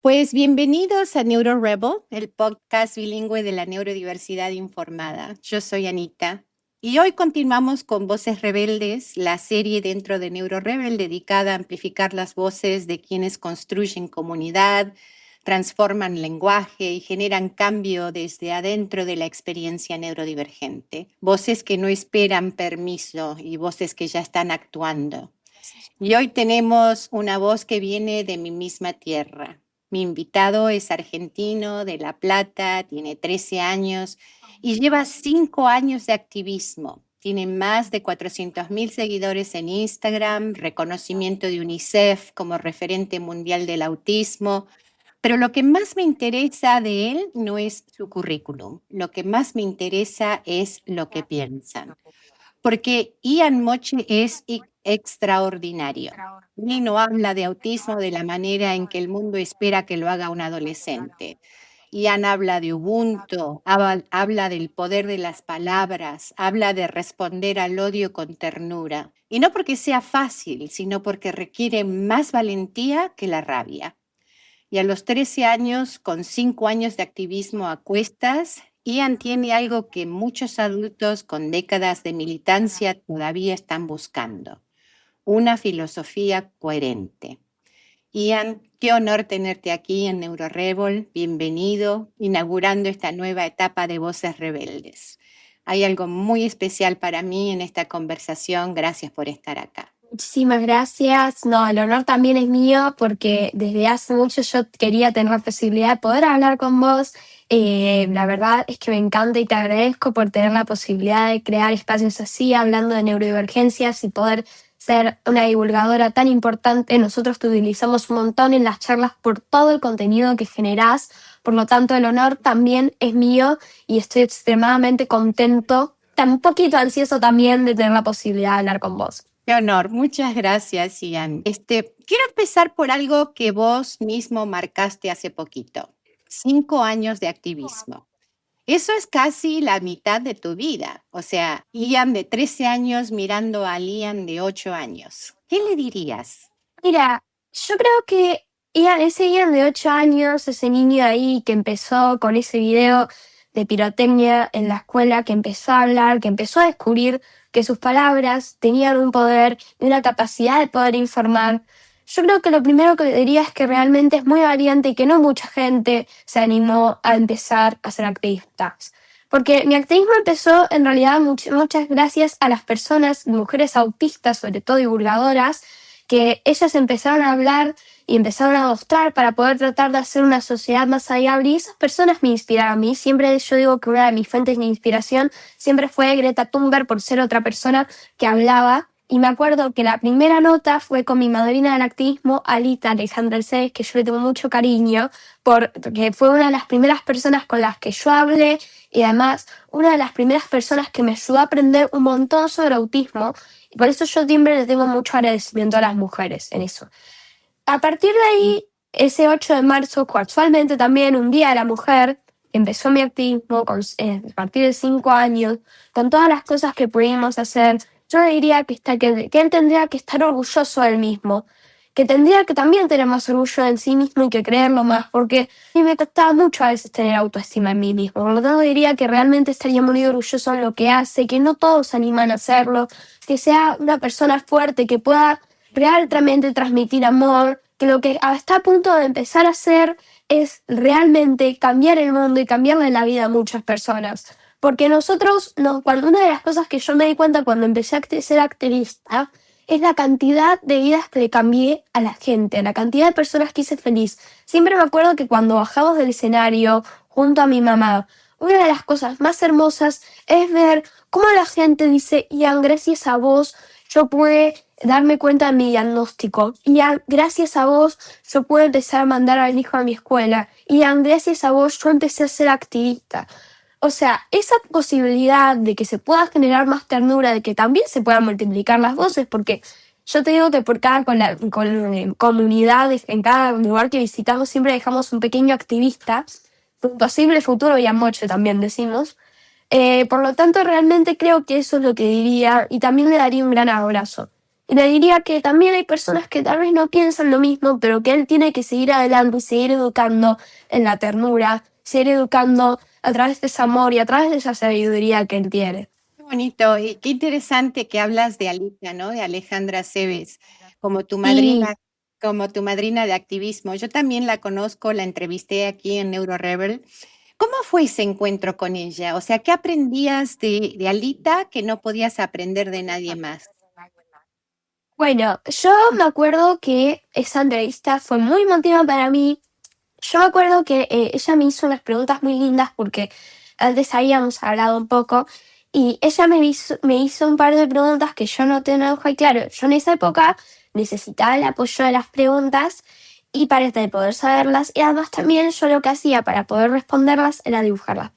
Pues bienvenidos a NeuroRebel, el podcast bilingüe de la neurodiversidad informada. Yo soy Anita y hoy continuamos con Voces Rebeldes, la serie dentro de NeuroRebel dedicada a amplificar las voces de quienes construyen comunidad, transforman lenguaje y generan cambio desde adentro de la experiencia neurodivergente. Voces que no esperan permiso y voces que ya están actuando. Y hoy tenemos una voz que viene de mi misma tierra. Mi invitado es argentino, de La Plata, tiene 13 años y lleva 5 años de activismo. Tiene más de 400.000 seguidores en Instagram, reconocimiento de UNICEF como referente mundial del autismo. Pero lo que más me interesa de él no es su currículum. Lo que más me interesa es lo que piensan, porque Ian Moche es extraordinario. Él no habla de autismo de la manera en que el mundo espera que lo haga un adolescente. Ian habla de Ubuntu, habla del poder de las palabras, habla de responder al odio con ternura. Y no porque sea fácil, sino porque requiere más valentía que la rabia. Y a los 13 años, con 5 años de activismo a cuestas, Ian tiene algo que muchos adultos con décadas de militancia todavía están buscando: una filosofía coherente. Ian, qué honor tenerte aquí en NeuroRebel. Bienvenido, inaugurando esta nueva etapa de Voces Rebeldes. Hay algo muy especial para mí en esta conversación. Gracias por estar acá. Muchísimas gracias. No, el honor también es mío porque desde hace mucho yo quería tener la posibilidad de poder hablar con vos. La verdad es que me encanta y te agradezco por tener la posibilidad de crear espacios así, hablando de neurodivergencias y poder ser una divulgadora tan importante. Nosotros te utilizamos un montón en las charlas por todo el contenido que generás. Por lo tanto, el honor también es mío y estoy extremadamente contento, un poquito ansioso también de tener la posibilidad de hablar con vos. Qué honor, muchas gracias, Ian. Quiero empezar por algo que vos mismo marcaste hace poquito: 5 años de activismo. Eso es casi la mitad de tu vida. O sea, Ian de 13 años mirando a Ian de 8 años. ¿Qué le dirías? Mira, yo creo que ese Ian de 8 años, ese niño ahí que empezó con ese video de pirotecnia en la escuela, que empezó a hablar, que empezó a descubrir que sus palabras tenían un poder y una capacidad de poder informar. Yo creo que lo primero que le diría es que realmente es muy valiente y que no mucha gente se animó a empezar a ser activistas. Porque mi activismo empezó en realidad muchas gracias a las personas, mujeres autistas, sobre todo divulgadoras, que ellas empezaron a hablar y empezaron a mostrar para poder tratar de hacer una sociedad más amigable, y esas personas me inspiraron a mí. Siempre yo digo que una de mis fuentes de inspiración siempre fue Greta Thunberg, por ser otra persona que hablaba. Y me acuerdo que la primera nota fue con mi madrina del activismo, Alita Alexandra Alcés, que yo le tengo mucho cariño, porque fue una de las primeras personas con las que yo hablé y además una de las primeras personas que me ayudó a aprender un montón sobre autismo. Y por eso yo siempre le tengo mucho agradecimiento a las mujeres en eso. A partir de ahí, ese 8 de marzo, casualmente también un día de la mujer, empezó mi activismo a partir de 5 años, con todas las cosas que pudimos hacer. Yo le diría que él tendría que estar orgulloso de él mismo, que tendría que también tener más orgullo en sí mismo y que creerlo más, porque a mí me costaba mucho a veces tener autoestima en mí mismo. Por lo tanto, diría que realmente estaría muy orgulloso en lo que hace, que no todos se animan a hacerlo, que sea una persona fuerte, que pueda realmente transmitir amor, que lo que está a punto de empezar a hacer es realmente cambiar el mundo y cambiarle la vida a muchas personas. Porque nosotros, cuando una de las cosas que yo me di cuenta cuando empecé a ser activista, es la cantidad de vidas que le cambié a la gente, la cantidad de personas que hice feliz. Siempre me acuerdo que cuando bajamos del escenario junto a mi mamá, una de las cosas más hermosas es ver cómo la gente dice: Ian, gracias a vos yo pude darme cuenta de mi diagnóstico. Ian, gracias a vos yo pude empezar a mandar a mi hijo a mi escuela. Ian, gracias a vos yo empecé a ser activista. O sea, esa posibilidad de que se pueda generar más ternura, de que también se puedan multiplicar las voces, porque yo te digo que por cada comunidad, en cada lugar que visitamos, siempre dejamos un pequeño activista, un posible futuro Yamoche también decimos. Por lo tanto, realmente creo que eso es lo que diría, y también le daría un gran abrazo. Y le diría que también hay personas que tal vez no piensan lo mismo, pero que él tiene que seguir adelante y seguir educando en la ternura, seguir educando a través de ese amor y a través de esa sabiduría que él tiene. Qué bonito y qué interesante que hablas de Alita, ¿no? De Alejandra Cebes, como tu Sí, madrina, como tu madrina de activismo. Yo también la conozco, la entrevisté aquí en NeuroRebel. ¿Cómo fue ese encuentro con ella? O sea, ¿qué aprendías de Alita que no podías aprender de nadie más? bueno, yo me acuerdo que esa entrevista fue muy emotiva para mí. Yo me acuerdo que ella me hizo unas preguntas muy lindas porque antes habíamos hablado un poco y ella me hizo un par de preguntas que yo noté en la hoja y claro, yo en esa época necesitaba el apoyo de las preguntas y para poder saberlas y además también yo lo que hacía para poder responderlas era dibujarlas.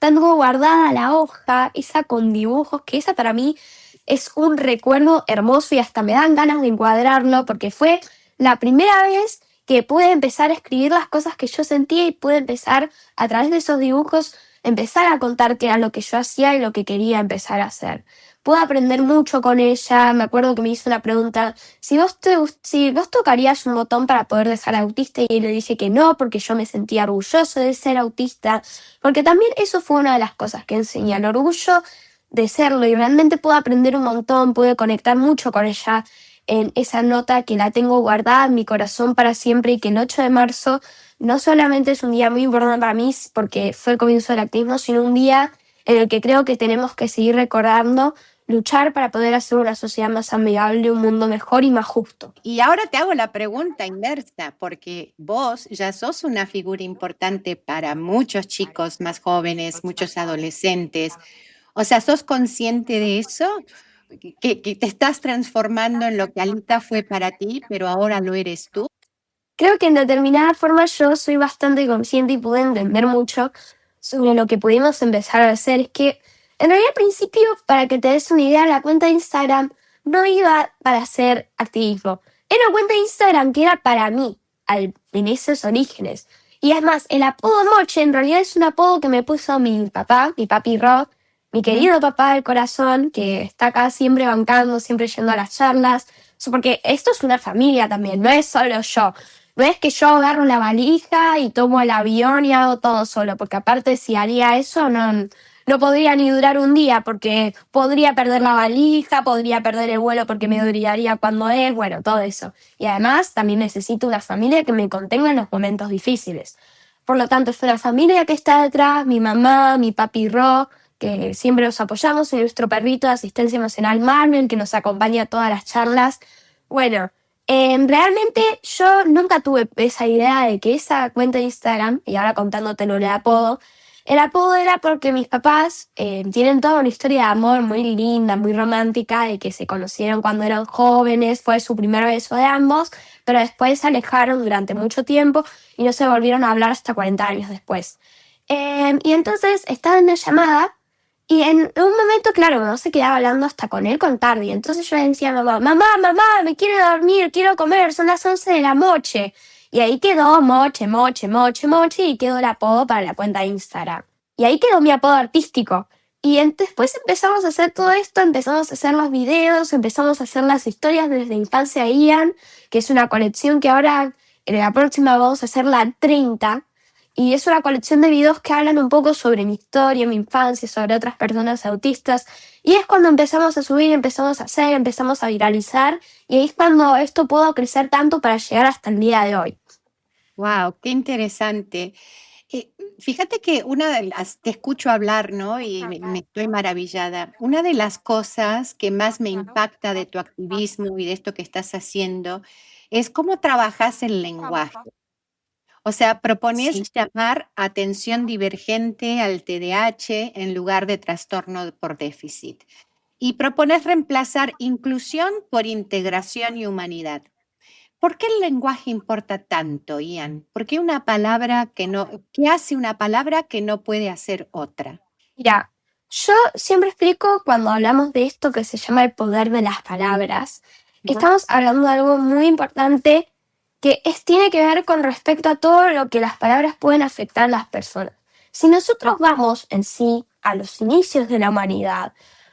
Tengo guardada la hoja, esa con dibujos, que esa para mí es un recuerdo hermoso y hasta me dan ganas de encuadrarlo porque fue la primera vez que pude empezar a escribir las cosas que yo sentía y pude empezar a través de esos dibujos empezar a contar qué era lo que yo hacía y lo que quería empezar a hacer. Pude aprender mucho con ella, me acuerdo que me hizo una pregunta, si vos tocarías un botón para poder dejar autista y le dije que no, porque yo me sentía orgulloso de ser autista, porque también eso fue una de las cosas que enseñé, el orgullo de serlo y realmente pude aprender un montón, pude conectar mucho con ella en esa nota que la tengo guardada en mi corazón para siempre y que el 8 de marzo no solamente es un día muy importante para mí porque fue el comienzo del activismo, sino un día en el que creo que tenemos que seguir recordando, luchar para poder hacer una sociedad más amigable, un mundo mejor y más justo. Y ahora te hago la pregunta inversa, porque vos ya sos una figura importante para muchos chicos más jóvenes, muchos adolescentes. O sea, ¿sos consciente de eso? Que te estás transformando en lo que Alita fue para ti, pero ahora lo eres tú. Creo que en determinada forma yo soy bastante consciente y pude entender mucho sobre lo que pudimos empezar a hacer. Es que en realidad al principio, para que te des una idea, la cuenta de Instagram no iba para hacer activismo. Era una cuenta de Instagram que era para mí, en esos orígenes. Y además, el apodo Moche en realidad es un apodo que me puso mi papá, mi papi Rob, mi Ujú. querido papá del corazón, que está acá siempre bancando, siempre yendo a las charlas. Porque esto es una familia también, no es solo yo. No es que yo agarro la valija y tomo el avión y hago todo solo, porque aparte si haría eso no podría ni durar un día, porque podría perder la valija, podría perder el vuelo porque me duraría cuando es, bueno, todo eso. Y además también necesito una familia que me contenga en los momentos difíciles. Por lo tanto, es una familia que está detrás, mi mamá, mi papi Ro, que siempre nos apoyamos, y nuestro perrito de asistencia emocional Marvel, que nos acompaña a todas las charlas. Bueno, realmente yo nunca tuve esa idea de que esa cuenta de Instagram, y ahora contándotelo el apodo era porque mis papás tienen toda una historia de amor muy linda, muy romántica, de que se conocieron cuando eran jóvenes, fue su primer beso de ambos, pero después se alejaron durante mucho tiempo y no se volvieron a hablar hasta 40 años después. Y entonces estaba en una llamada y en un momento, claro, no se quedaba hablando hasta con él con tarde. Entonces yo le decía a mamá, mamá, me quiero dormir, quiero comer, son las 11 de la noche. Y ahí quedó Moche, y quedó el apodo para la cuenta de Instagram. Y ahí quedó mi apodo artístico. Y después empezamos a hacer todo esto, empezamos a hacer los videos, empezamos a hacer las historias desde la infancia de Ian, que es una colección que ahora en la próxima vamos a hacer la 30. Y es una colección de videos que hablan un poco sobre mi historia, mi infancia, sobre otras personas autistas. Y es cuando empezamos a subir, empezamos a hacer, empezamos a viralizar. Y ahí es cuando esto pudo crecer tanto para llegar hasta el día de hoy. Wow, qué interesante. Fíjate que una de las, te escucho hablar, ¿no? Y me estoy maravillada. Una de las cosas que más me impacta de tu activismo y de esto que estás haciendo es cómo trabajas el lenguaje. O sea, propones Sí. llamar atención divergente al TDAH en lugar de trastorno por déficit. Y propones reemplazar inclusión por integración y humanidad. ¿Por qué el lenguaje importa tanto, Ian? ¿Por qué una palabra que no, qué hace una palabra que no puede hacer otra? Mira, yo siempre explico cuando hablamos de esto que se llama el poder de las palabras, que Ujú. estamos hablando de algo muy importante tiene que ver con respecto a todo lo que las palabras pueden afectar a las personas. Si nosotros vamos en sí a los inicios de la humanidad,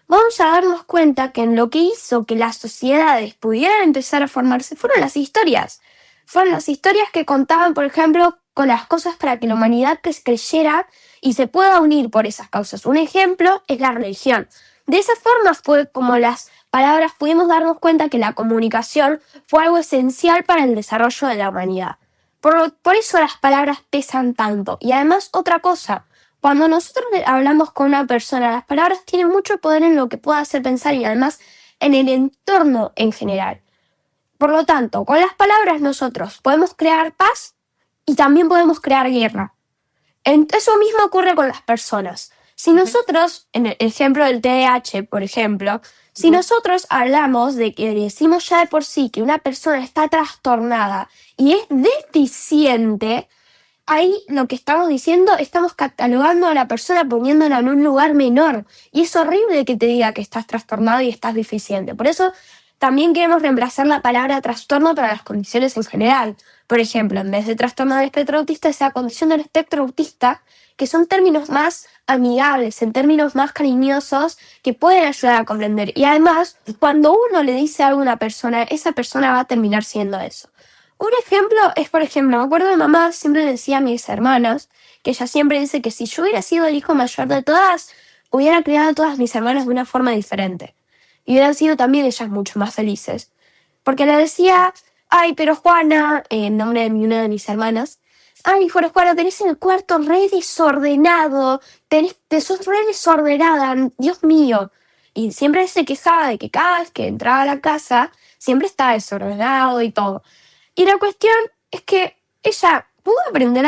vamos a darnos cuenta que en lo que hizo que las sociedades pudieran empezar a formarse fueron las historias. Fueron las historias que contaban, por ejemplo, con las cosas para que la humanidad creyera y se pueda unir por esas causas. Un ejemplo es la religión. De esa forma fue como las palabras pudimos darnos cuenta que la comunicación fue algo esencial para el desarrollo de la humanidad. Por eso las palabras pesan tanto. Y además, otra cosa, cuando nosotros hablamos con una persona, las palabras tienen mucho poder en lo que pueda hacer pensar y además en el entorno en general. Por lo tanto, con las palabras nosotros podemos crear paz y también podemos crear guerra. Eso mismo ocurre con las personas. Si nosotros, en el ejemplo del TDAH, por ejemplo, si nosotros hablamos de que decimos ya de por sí que una persona está trastornada y es deficiente, ahí lo que estamos diciendo, estamos catalogando a la persona poniéndola en un lugar menor. Y es horrible que te diga que estás trastornado y estás deficiente. Por eso también queremos reemplazar la palabra trastorno para las condiciones en general. Por ejemplo, en vez de trastorno del espectro autista, sea condición del espectro autista, que son términos más amigables, en términos más cariñosos, que pueden ayudar a comprender. Y además, cuando uno le dice algo a una persona, esa persona va a terminar siendo eso. Un ejemplo es, por ejemplo, me acuerdo de mamá siempre le decía a mis hermanas, que ella siempre dice que si yo hubiera sido el hijo mayor de todas, hubiera criado a todas mis hermanas de una forma diferente. Y hubieran sido también ellas mucho más felices. Porque le decía, ay, pero Juana, en nombre de una de mis hermanas, ay, pero Juana, tenés el cuarto re desordenado, sos re desordenada, Dios mío. Y siempre se quejaba de que cada vez que entraba a la casa, siempre estaba desordenado y todo. Y la cuestión es que ella pudo aprender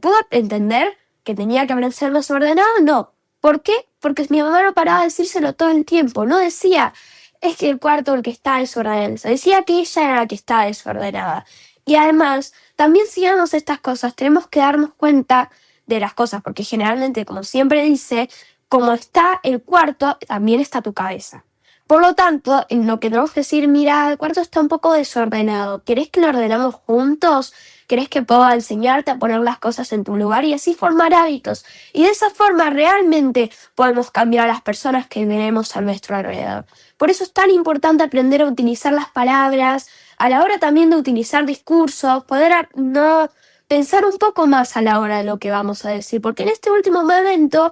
pudo entender que tenía que aprender a ser desordenado, no. ¿Por qué? Porque mi mamá no paraba de decírselo todo el tiempo. No decía, es que el cuarto el que está desordenado. Decía que ella era la que estaba desordenada. Y además, también si vemos estas cosas, tenemos que darnos cuenta de las cosas, porque generalmente, como siempre dice, como está el cuarto, también está tu cabeza. Por lo tanto, en lo que tenemos que decir, mira, el cuarto está un poco desordenado. ¿Querés que lo ordenamos juntos? ¿Querés que pueda enseñarte a poner las cosas en tu lugar y así formar hábitos? Y de esa forma realmente podemos cambiar a las personas que tenemos a nuestro alrededor. Por eso es tan importante aprender a utilizar las palabras, a la hora también de utilizar discursos, poder no pensar un poco más a la hora de lo que vamos a decir. Porque en este último momento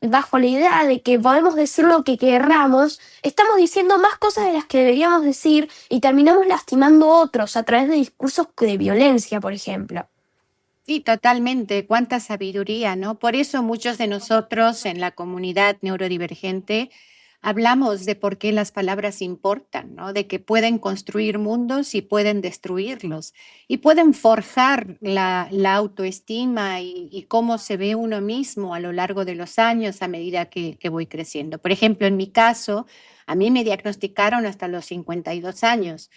bajo la idea de que podemos decir lo que querramos, estamos diciendo más cosas de las que deberíamos decir y terminamos lastimando a otros a través de discursos de violencia, por ejemplo. Sí, totalmente. Cuánta sabiduría, ¿no? Por eso muchos de nosotros en la comunidad neurodivergente hablamos de por qué las palabras importan, ¿no? De que pueden construir mundos y pueden destruirlos y pueden forjar la autoestima y cómo se ve uno mismo a lo largo de los años a medida que voy creciendo. Por ejemplo, en mi caso, a mí me diagnosticaron hasta los 52 años,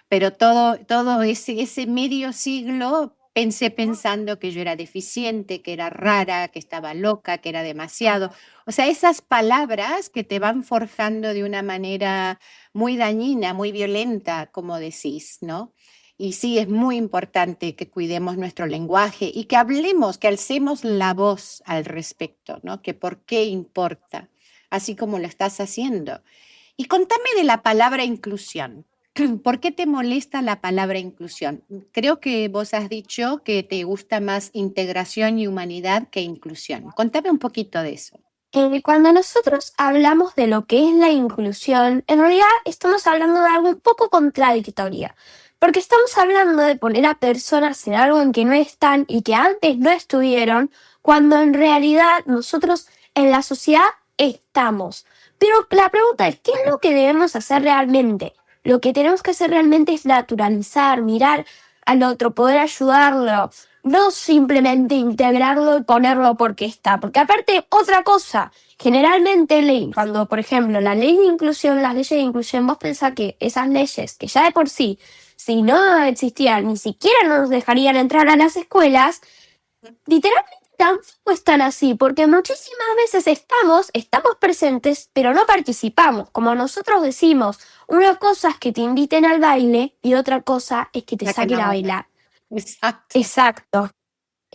pero todo ese medio siglo pensé pensando que yo era deficiente, que era rara, que estaba loca, que era demasiado. O sea, esas palabras que te van forjando de una manera muy dañina, muy violenta, como decís, ¿no? Y sí, es muy importante que cuidemos nuestro lenguaje y que hablemos, que alcemos la voz al respecto, ¿no? Que por qué importa, así como lo estás haciendo. Y contame de la palabra inclusión. ¿Por qué te molesta la palabra inclusión? Creo que vos has dicho que te gusta más integración y humanidad que inclusión. Contame un poquito de eso. Cuando nosotros hablamos de lo que es la inclusión, en realidad estamos hablando de algo un poco contradictorio, porque estamos hablando de poner a personas en algo en que no están y que antes no estuvieron, cuando en realidad nosotros en la sociedad estamos. Pero la pregunta es, ¿qué es lo que debemos hacer realmente? Lo que tenemos que hacer realmente es naturalizar, mirar al otro, poder ayudarlo, no simplemente integrarlo y ponerlo porque está. Porque aparte, otra cosa, generalmente cuando, por ejemplo, la ley de inclusión, las leyes de inclusión, vos pensás que esas leyes, que ya de por sí, si no existían, ni siquiera nos dejarían entrar a las escuelas, literalmente tampoco están así, porque muchísimas veces estamos presentes, pero no participamos. Como nosotros decimos, una cosa es que te inviten al baile y otra cosa es que te La que saquen no a baila. bailar. Exacto. Exacto.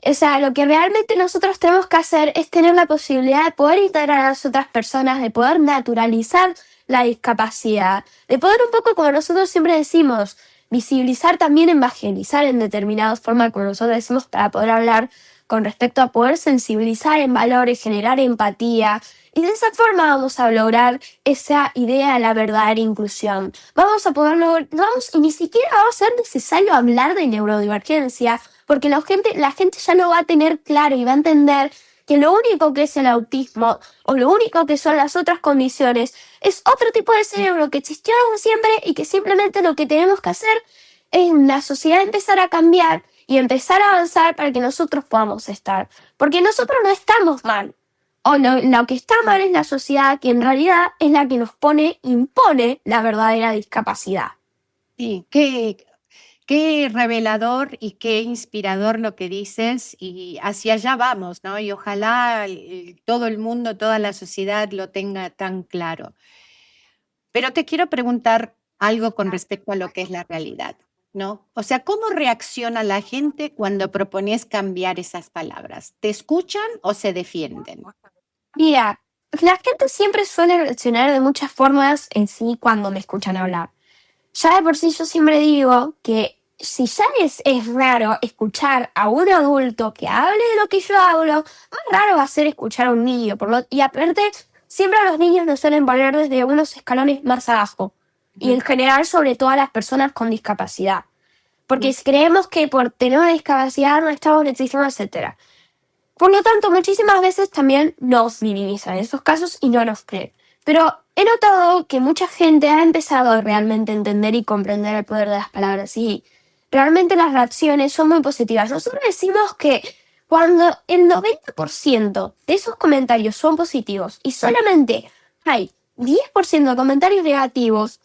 O sea, lo que realmente nosotros tenemos que hacer es tener la posibilidad de poder integrar a las otras personas, de poder naturalizar la discapacidad, de poder un poco, como nosotros siempre decimos, visibilizar también, evangelizar en determinadas formas, como nosotros decimos, para poder hablar con respecto a poder sensibilizar en valores, generar empatía. Y de esa forma vamos a lograr esa idea de la verdadera inclusión. Vamos a poder lograr, y ni siquiera va a ser necesario hablar de neurodivergencia, porque la gente ya lo va a tener claro y va a entender que lo único que es el autismo o lo único que son las otras condiciones es otro tipo de cerebro que existió siempre y que simplemente lo que tenemos que hacer es en la sociedad empezar a cambiar y empezar a avanzar para que nosotros podamos estar. Porque nosotros no estamos mal. O lo que está mal es la sociedad, que en realidad es la que nos impone la verdadera discapacidad. Sí, qué revelador y qué inspirador lo que dices y hacia allá vamos, ¿no? Y ojalá todo el mundo, toda la sociedad lo tenga tan claro. Pero te quiero preguntar algo con respecto a lo que es la realidad, ¿no? O sea, ¿cómo reacciona la gente cuando propones cambiar esas palabras? ¿Te escuchan o se defienden? Mira, la gente siempre suele reaccionar de muchas formas en sí cuando me escuchan hablar. Ya de por sí yo siempre digo que si ya es raro escuchar a un adulto que hable de lo que yo hablo, más raro va a ser escuchar a un niño. Y aparte, siempre a los niños nos suelen poner desde unos escalones más abajo. Y en Ujú, general sobre todo a las personas con discapacidad. Porque ujú. si creemos que por tener una discapacidad no estamos necesitando, etc. Por lo tanto, muchísimas veces también nos minimizan esos casos y no nos creen. Pero he notado que mucha gente ha empezado a realmente entender y comprender el poder de las palabras y realmente las reacciones son muy positivas. Nosotros decimos que cuando el 90% de esos comentarios son positivos y solamente hay 10% de comentarios negativos,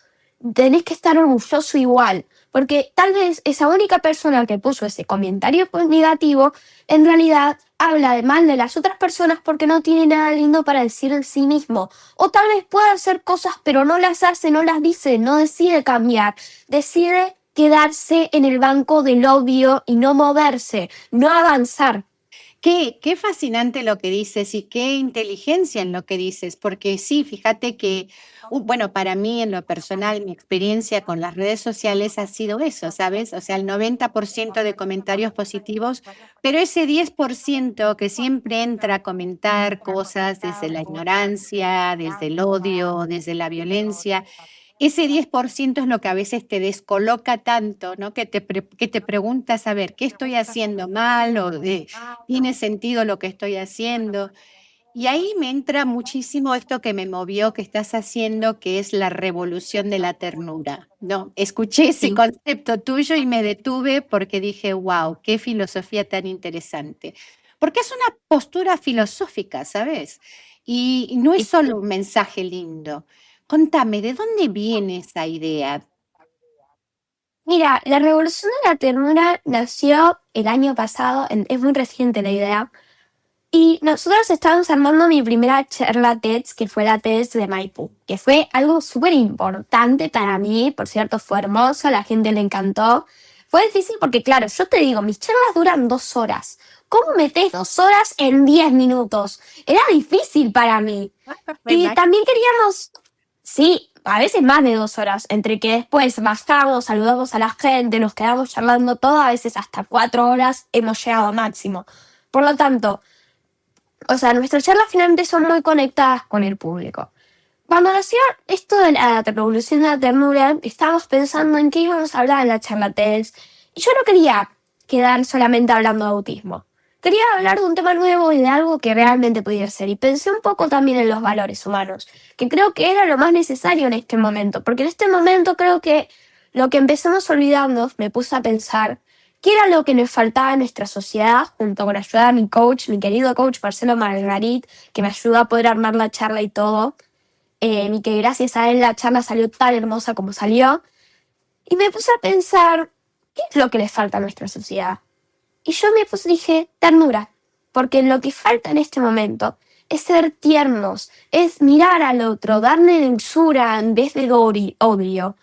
tenés que estar orgulloso igual, porque tal vez esa única persona que puso ese comentario negativo en realidad habla de mal de las otras personas porque no tiene nada lindo para decir en sí mismo. O tal vez pueda hacer cosas pero no las hace, no las dice, no decide cambiar. Decide quedarse en el banco del obvio y no moverse, no avanzar. Qué fascinante lo que dices y qué inteligencia en lo que dices, porque sí, fíjate que, bueno, para mí en lo personal, mi experiencia con las redes sociales ha sido eso, ¿sabes? O sea, el 90% de comentarios positivos, pero ese 10% que siempre entra a comentar cosas desde la ignorancia, desde el odio, desde la violencia. Ese 10% es lo que a veces te descoloca tanto, ¿no? Que te preguntas, a ver, ¿qué estoy haciendo mal? O ¿tiene sentido lo que estoy haciendo? Y ahí me entra muchísimo esto que me movió, que estás haciendo, que es la revolución de la ternura, ¿no? Escuché ese Sí. concepto tuyo y me detuve porque dije, wow, qué filosofía tan interesante. Porque es una postura filosófica, ¿sabes? Y no es solo un mensaje lindo. Contame, ¿de dónde viene esa idea? Mira, la revolución de la ternura nació el año pasado, es muy reciente la idea. Y nosotros estábamos armando mi primera charla TEDx, que fue la TEDx de Maipú, que fue algo súper importante para mí, por cierto, fue hermoso, a la gente le encantó. Fue difícil porque, claro, yo te digo, mis charlas duran 2 horas. ¿Cómo metes 2 horas en 10 minutos? Era difícil para mí. Me Y imagino. también queríamos, sí, a veces más de 2 horas, entre que después bajamos, saludamos a la gente, nos quedamos charlando todo, a veces hasta 4 horas hemos llegado máximo. Por lo tanto, o sea, nuestras charlas finalmente son muy conectadas con el público. Cuando nació esto de la revolución de la ternura, estábamos pensando en qué íbamos a hablar en la charla TEDx. Y yo no quería quedar solamente hablando de autismo. Quería hablar de un tema nuevo y de algo que realmente pudiera ser. Y pensé un poco también en los valores humanos, que creo que era lo más necesario en este momento. Porque en este momento creo que lo que empezamos olvidando me puso a pensar qué era lo que nos faltaba en nuestra sociedad, junto con ayudar a mi coach, mi querido coach Marcelo Margarit, que me ayudó a poder armar la charla y todo, y que gracias a él la charla salió tan hermosa como salió. Y me puse a pensar, ¿qué es lo que le falta a nuestra sociedad? Y yo dije, ternura, porque lo que falta en este momento es ser tiernos, es mirar al otro, darle dulzura en vez de odio.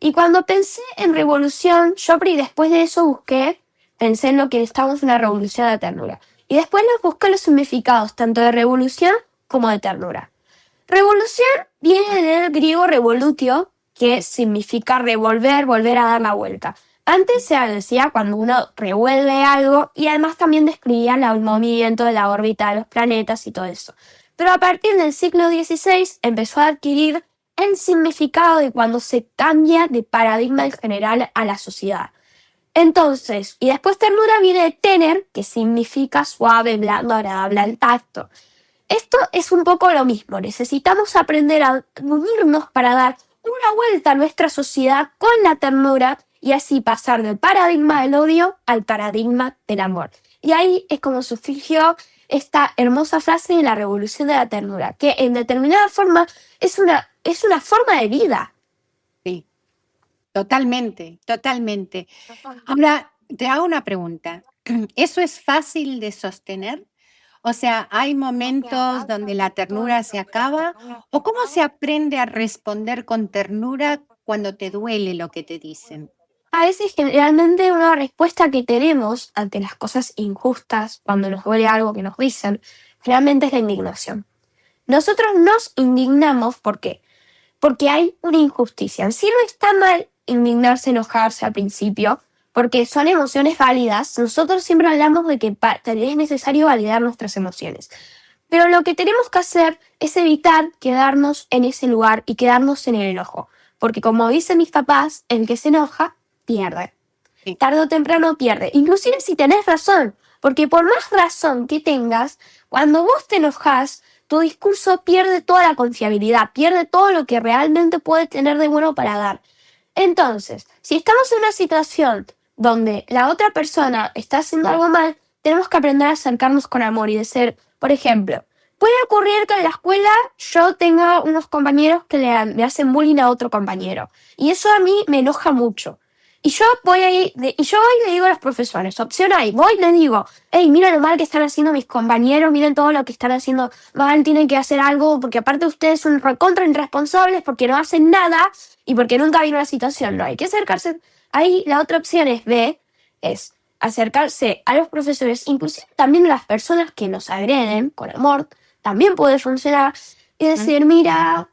Y cuando pensé en revolución, yo después de eso busqué pensé en lo que estamos en una revolución de ternura. Y después busqué los significados tanto de revolución como de ternura. Revolución viene del griego revolutio, que significa revolver, volver a dar la vuelta. Antes se decía cuando uno revuelve algo y además también describía el movimiento de la órbita de los planetas y todo eso. Pero a partir del siglo XVI empezó a adquirir el significado de cuando se cambia de paradigma en general a la sociedad. Entonces, y después ternura viene de tener, que significa suave, blando, agradable al tacto. Esto es un poco lo mismo. Necesitamos aprender a unirnos para dar una vuelta a nuestra sociedad con la ternura y así pasar del paradigma del odio al paradigma del amor. Y ahí es como surgió esta hermosa frase de la revolución de la ternura, que en determinada forma es una forma de vida. Sí, totalmente, totalmente. Ahora, te hago una pregunta. ¿Eso es fácil de sostener? O sea, ¿hay momentos donde la ternura se acaba? ¿O cómo se aprende a responder con ternura cuando te duele lo que te dicen? A veces generalmente una respuesta que tenemos ante las cosas injustas, cuando nos duele algo que nos dicen, generalmente es la indignación. Nosotros nos indignamos, ¿por qué? Porque hay una injusticia. En sí no está mal indignarse, enojarse al principio, porque son emociones válidas. Nosotros siempre hablamos de que es necesario validar nuestras emociones. Pero lo que tenemos que hacer es evitar quedarnos en ese lugar y quedarnos en el enojo. Porque como dicen mis papás, el que se enoja, pierde. Sí. Tarde o temprano pierde. Inclusive si tenés razón. Porque por más razón que tengas, cuando vos te enojas, tu discurso pierde toda la confiabilidad, pierde todo lo que realmente puede tener de bueno para dar. Entonces, si estamos en una situación donde la otra persona está haciendo algo mal, tenemos que aprender a acercarnos con amor y decir, por ejemplo, puede ocurrir que en la escuela yo tenga unos compañeros que le hacen bullying a otro compañero. Y eso a mí me enoja mucho. Y yo voy ahí, y le digo a los profesores, opción A, voy y le digo, hey, miren lo mal que están haciendo mis compañeros, miren todo lo que están haciendo mal, tienen que hacer algo, porque aparte ustedes son recontra irresponsables porque no hacen nada y porque nunca vino la situación. No, hay que acercarse. Ahí la otra opción es B, es acercarse a los profesores, inclusive también a las personas que nos agreden con amor, también puede funcionar, y decir, mira,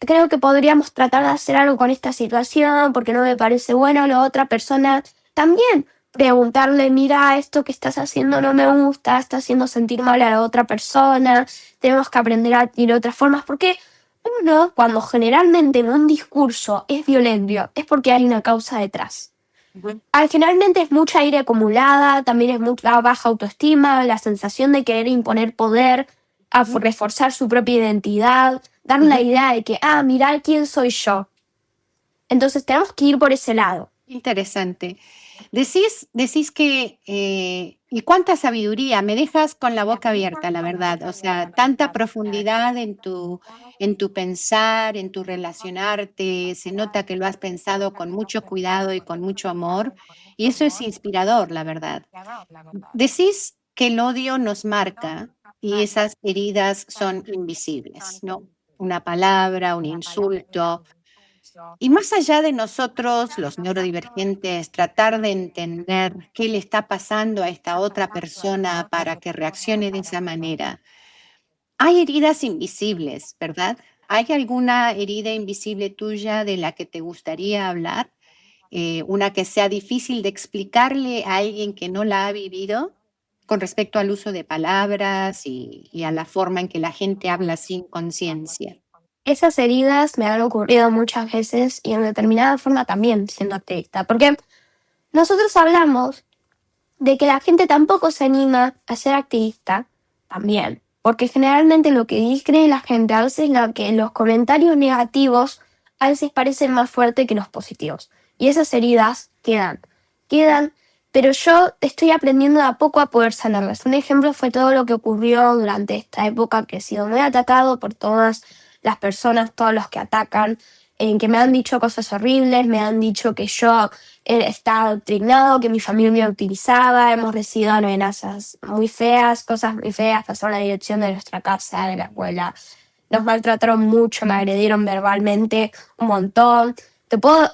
creo que podríamos tratar de hacer algo con esta situación porque no me parece bueno. A la otra persona también preguntarle, mira, esto que estás haciendo no me gusta, está haciendo sentir mal a la otra persona, tenemos que aprender a ir de otras formas, porque uno, cuando generalmente en un discurso es violento, es porque hay una causa detrás. Finalmente es mucha ira acumulada, también es mucha baja autoestima, la sensación de querer imponer poder, a reforzar su propia identidad, dar la idea de que, mirá quién soy yo. Entonces tenemos que ir por ese lado. Interesante. Decís que, y cuánta sabiduría, me dejas con la boca abierta, la verdad. O sea, tanta profundidad en tu pensar, en tu relacionarte. Se nota que lo has pensado con mucho cuidado y con mucho amor. Y eso es inspirador, la verdad. Decís que el odio nos marca y esas heridas son invisibles, ¿no? Una palabra, un insulto. Y más allá de nosotros, los neurodivergentes, tratar de entender qué le está pasando a esta otra persona para que reaccione de esa manera, hay heridas invisibles, ¿verdad? ¿Hay alguna herida invisible tuya de la que te gustaría hablar? Una que sea difícil de explicarle a alguien que no la ha vivido con respecto al uso de palabras y a la forma en que la gente habla sin conciencia. Esas heridas me han ocurrido muchas veces y en determinada forma también siendo activista, porque nosotros hablamos de que la gente tampoco se anima a ser activista, también, porque generalmente lo que cree la gente, a veces que los comentarios negativos a veces parecen más fuertes que los positivos. Y esas heridas quedan, pero yo estoy aprendiendo de a poco a poder sanarlas. Un ejemplo fue todo lo que ocurrió durante esta época, que he sido muy atacado por todas las personas, todos los que atacan, en que me han dicho cosas horribles, me han dicho que yo estaba adoctrinado, que mi familia me utilizaba, hemos recibido amenazas muy feas, cosas muy feas, pasaron la dirección de nuestra casa, de la escuela, nos maltrataron mucho, me agredieron verbalmente un montón,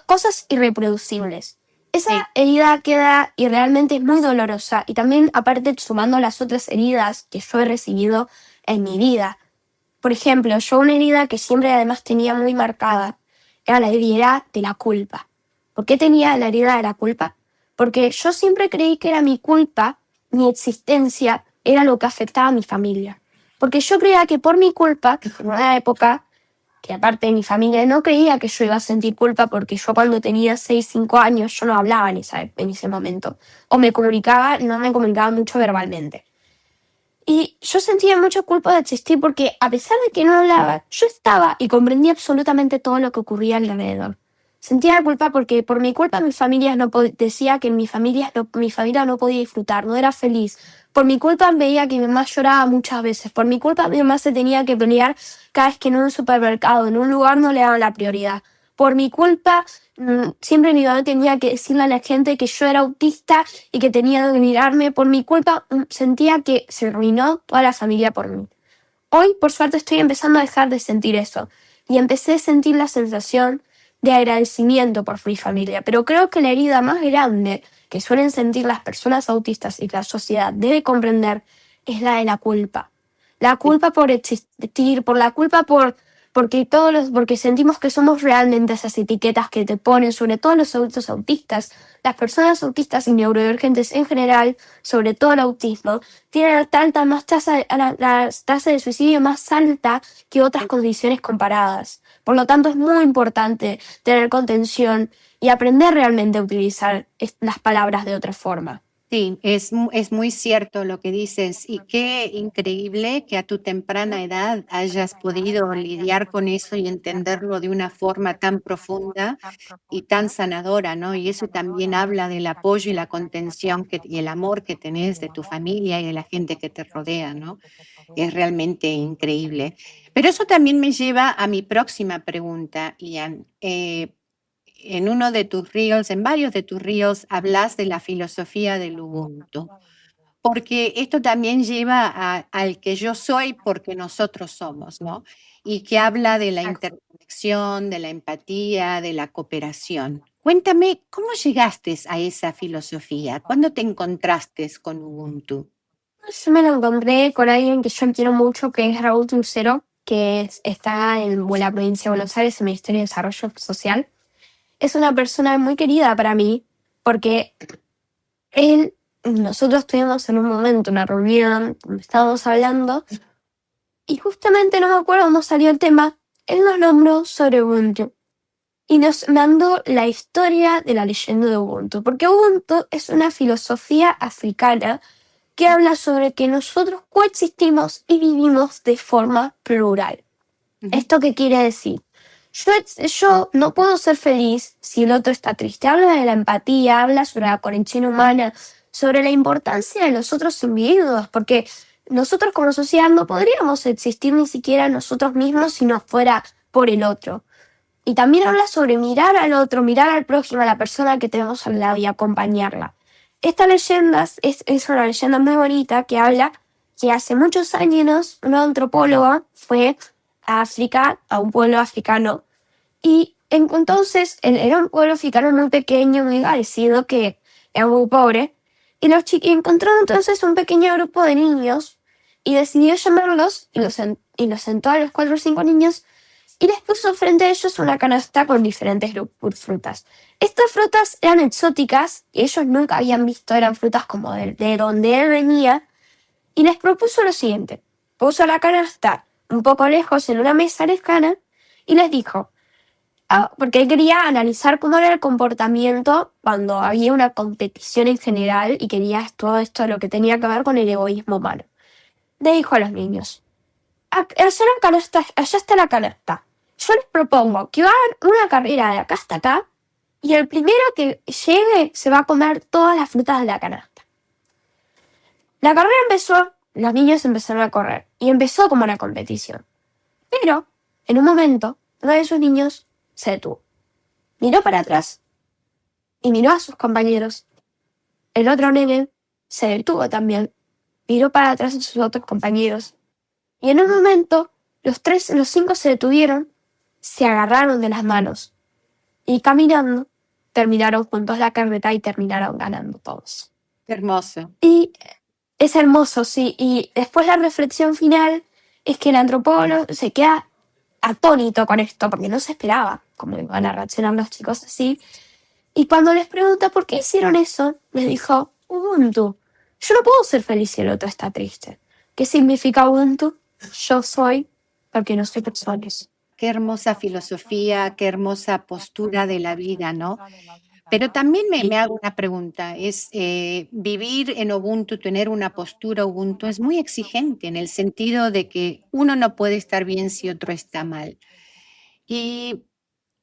cosas irreproducibles. esa herida queda y realmente es muy dolorosa. Y también, aparte, sumando las otras heridas que yo he recibido en mi vida. Por ejemplo, yo una herida que siempre además tenía muy marcada era la herida de la culpa. ¿Por qué tenía la herida de la culpa? Porque yo siempre creí que era mi culpa, mi existencia, era lo que afectaba a mi familia. Porque yo creía que por mi culpa, que fue una época que aparte de mi familia no creía que yo iba a sentir culpa porque yo cuando tenía 6 5 años yo no hablaba en ese momento. O no me comunicaba mucho verbalmente. Y yo sentía mucha culpa de existir porque a pesar de que no hablaba, yo estaba y comprendía absolutamente todo lo que ocurría alrededor. Sentía culpa porque por mi culpa mi familia decía que mi familia no podía disfrutar, no era feliz. Por mi culpa veía que mi mamá lloraba muchas veces. Por mi culpa mi mamá se tenía que pelear cada vez que en un supermercado, en un lugar no le daban la prioridad. Por mi culpa siempre mi mamá tenía que decirle a la gente que yo era autista y que tenía que mirarme. Por mi culpa sentía que se arruinó toda la familia por mí. Hoy, por suerte, estoy empezando a dejar de sentir eso y empecé a sentir la sensación de agradecimiento por mi familia. Pero creo que la herida más grande que suelen sentir las personas autistas y que la sociedad debe comprender es la de la culpa. La culpa por existir, por la culpa porque sentimos que somos realmente esas etiquetas que te ponen, sobre todo los adultos autistas. Las personas autistas y neurodivergentes en general, sobre todo el autismo, tienen la tasa de suicidio más alta que otras condiciones comparadas. Por lo tanto, es muy importante tener contención y aprender realmente a utilizar las palabras de otra forma. Sí, es muy cierto lo que dices y qué increíble que a tu temprana edad hayas podido lidiar con eso y entenderlo de una forma tan profunda y tan sanadora, ¿no? Y eso también habla del apoyo y la contención y el amor que tenés de tu familia y de la gente que te rodea, ¿no? Es realmente increíble. Pero eso también me lleva a mi próxima pregunta, Ian. En uno de tus reels, en varios de tus reels, hablas de la filosofía del Ubuntu, porque esto también lleva al que yo soy porque nosotros somos, ¿no? Y que habla de la interconexión, de la empatía, de la cooperación. Cuéntame, ¿cómo llegaste a esa filosofía? ¿Cuándo te encontraste con Ubuntu? Yo me lo encontré con alguien que yo quiero mucho, que es Raúl Trucero, está en la provincia de Buenos Aires, en el Ministerio de Desarrollo Social. Es una persona muy querida para mí, porque nosotros tuvimos en un momento una reunión donde estábamos hablando, y justamente no me acuerdo cómo salió el tema, él nos nombró sobre Ubuntu. Y nos mandó la historia de la leyenda de Ubuntu, porque Ubuntu es una filosofía africana que habla sobre que nosotros coexistimos y vivimos de forma plural. ¿Esto qué quiere decir? Yo no puedo ser feliz si el otro está triste. Habla de la empatía, habla sobre la conexión humana, sobre la importancia de los otros individuos, porque nosotros como sociedad no podríamos existir ni siquiera nosotros mismos si no fuera por el otro. Y también habla sobre mirar al otro, mirar al prójimo, a la persona que tenemos al lado y acompañarla. Esta leyenda es una leyenda muy bonita que habla que hace muchos años una antropóloga fue a África, a un pueblo africano, y entonces era un pueblo africano muy pequeño, muy parecido, que era muy pobre, y encontró entonces un pequeño grupo de niños y decidió llamarlos y los sentó a los 4 o 5 niños y les puso frente a ellos una canasta con diferentes frutas. Estas frutas eran exóticas y ellos nunca habían visto, eran frutas como de donde él venía, y les propuso lo siguiente. Puso la canasta un poco lejos en una mesa lejana y les dijo, porque él quería analizar cómo era el comportamiento cuando había una competición en general y quería todo esto lo que tenía que ver con el egoísmo humano. Le dijo a los niños, allá está la canasta. Yo les propongo que hagan una carrera de acá hasta acá y el primero que llegue se va a comer todas las frutas de la canasta. La carrera empezó, los niños empezaron a correr y empezó como una competición. Pero, en un momento, uno de esos niños se detuvo. Miró para atrás y miró a sus compañeros. El otro nene se detuvo también. Miró para atrás a sus otros compañeros. Y en un momento, los 5 se detuvieron, se agarraron de las manos y caminando terminaron juntos la carreta y terminaron ganando todos. Hermoso. Y es hermoso, sí. Y después la reflexión final es que el antropólogo se queda atónito con esto, porque no se esperaba cómo iban a reaccionar los chicos así. Y cuando les pregunta por qué hicieron eso, les dijo, Ubuntu. Yo no puedo ser feliz si el otro está triste. ¿Qué significa Ubuntu? Yo soy porque no soy personas. Qué hermosa filosofía, qué hermosa postura de la vida, ¿no? Pero también me hago una pregunta, vivir en Ubuntu, tener una postura Ubuntu es muy exigente en el sentido de que uno no puede estar bien si otro está mal. Y